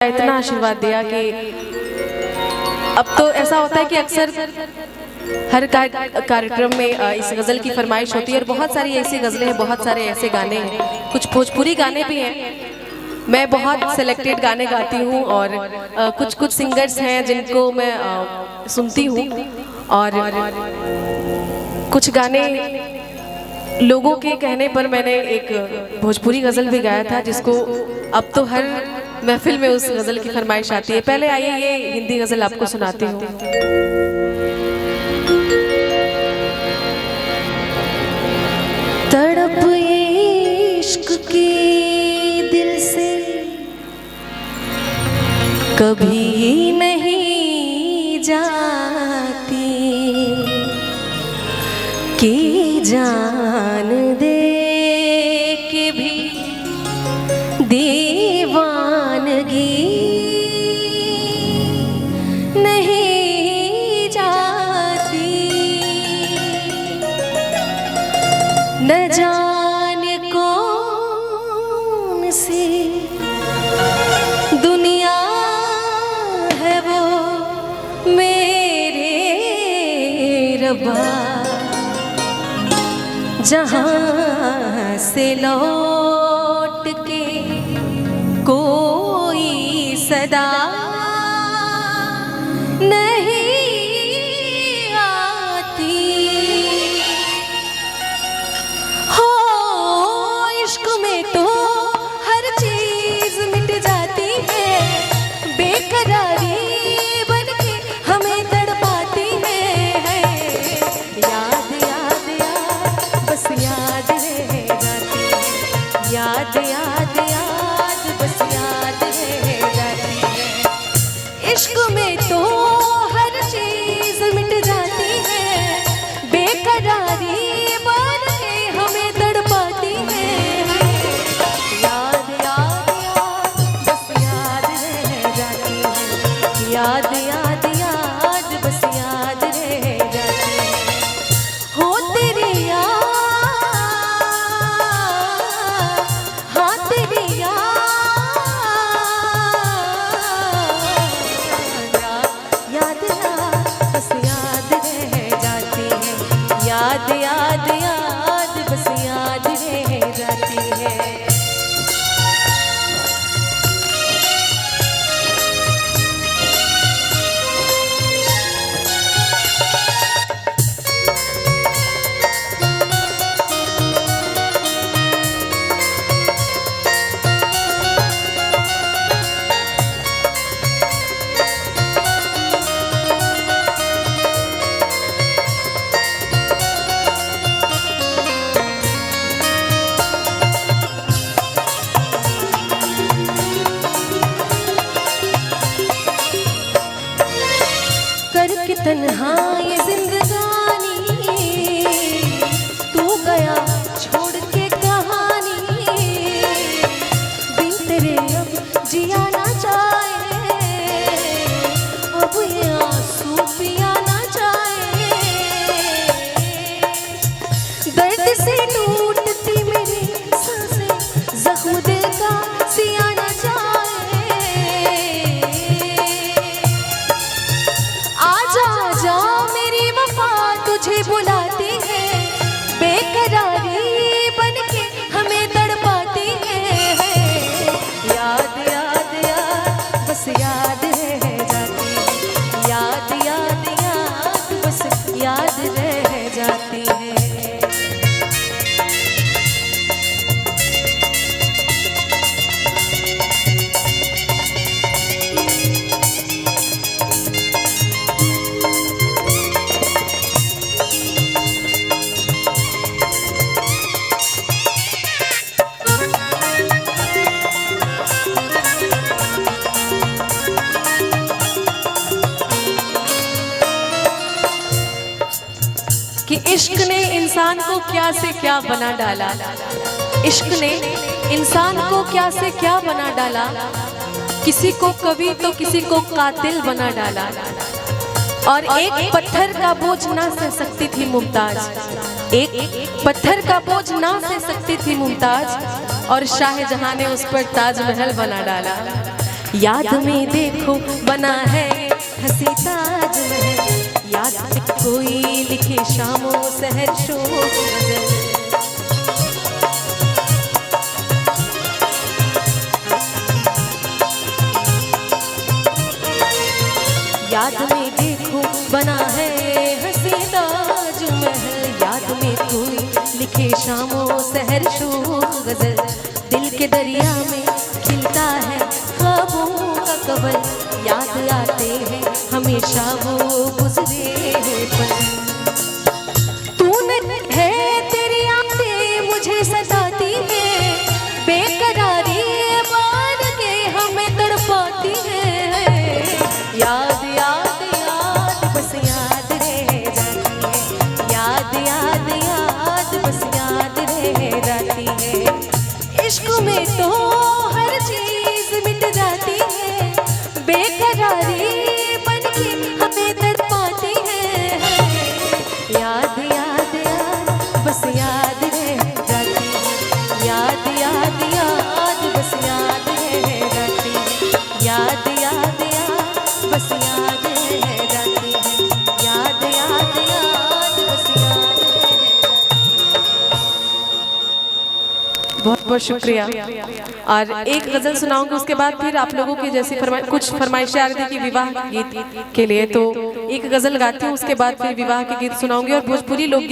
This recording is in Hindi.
इतना आशीर्वाद दिया कि अब तो ऐसा होता है कि अक्सर हर कार्यक्रम में इस गज़ल की फरमाइश होती है और बहुत सारी ऐसी गज़लें हैं, बहुत सारे ऐसे गाने हैं, कुछ भोजपुरी गाने भी हैं। मैं बहुत सिलेक्टेड गाने गाती हूँ और कुछ सिंगर्स हैं जिनको मैं सुनती हूँ और कुछ गाने लोगों के कहने पर मैंने एक भोजपुरी गज़ल भी गाया था जिसको अब तो हर महफिल में उस गज़ल की फरमाइश आती है। पहले आइए ये हिंदी गज़ल आपको सुनाती हूँ। तड़प ये इश्क की दिल से कभी नहीं जाती कि जान दे के भी दीवानगी नहीं जाती। न जाने कौन सी दुनिया है वो मेरे रब्बा जहाँ से लौट के कोई सदा नहीं आती। हो इश्क में तो हर चीज मिट जाती है, बेकरारी बन के हमें तड़पाती है। याद याद याद बस याद रह जाती है, याद याद याद बस याद रह जाती है। इश्क में तो हर चीज मिट जाती है, बेकरारी बन के हमें तड़पाती है। याद याद याद बस याद रह जाती है, याद याद याद बस याद रह जाती है। हो तेरी याद, हाँ तेरी याद, याद याद बस याद रह जाती है, याद याद याद बस याद रह जाती है। करके तन्हा ये जिंदगानी तू गया छोड़ के कहानी, बिन तेरे अब जिया ना चाहे, अब ये आंसू पिया ना चाहे। दर्द से टूटती मेरी सांसें, जख्म दिल का सिया ना चाहे। तुझे बुलाती है, बेकरारी बन के हमें तड़पाती है। याद याद याद बस याद रह जाती है, याद याद याद बस याद रह जाती है। कि इश्क ने इंसान को क्या से क्या बना डाला, इश्क ने इंसान को क्या से क्या बना डाला। किसी को कवि तो किसी को कातिल बना डाला, और एक पत्थर का बोझ ना सह सकती थी मुमताज, एक पत्थर का बोझ ना सह सकती थी मुमताज, और शाहजहां ने उस पर ताजमहल बना डाला। याद में देखो बना है हंसी ताजमहल, याद में कोई लिखे शामों सहर शोक गजल। याद में देखो बना है हंसी ताजमहल, याद में कोई लिखे शामों सहर शोक गजल। दिल के दरिया में खिलता है ख्वाबों का कवल, याद आते हैं हमेशा वो गुजरे हुए पल। तूने है तेरी यादें मुझे सताती है, बेकरारी मान के हमें तड़पाती है। याद याद याद बस याद रह जाती है, याद याद याद बस याद रह जाती है। इश्क में तो हर चीज मिट जाती है, बेकरारी बन के हमें तड़पाती है। याद याद याद बस याद रह जाती है, याद याद याद बस याद रह जाती है। याद याद याद बस याद रह जाती है, याद याद याद बस याद रह जाती है। बहुत बहुत शुक्रिया। और एक गजल सुनाऊंगी, उसके बाद फिर आप लोगों की जैसी कुछ फरमाइशें आ रही थी कि विवाह गीत के लिए, तो एक गजल गाती हूँ, उसके बाद फिर विवाह के गीत सुनाऊंगी और भोजपुरी लोग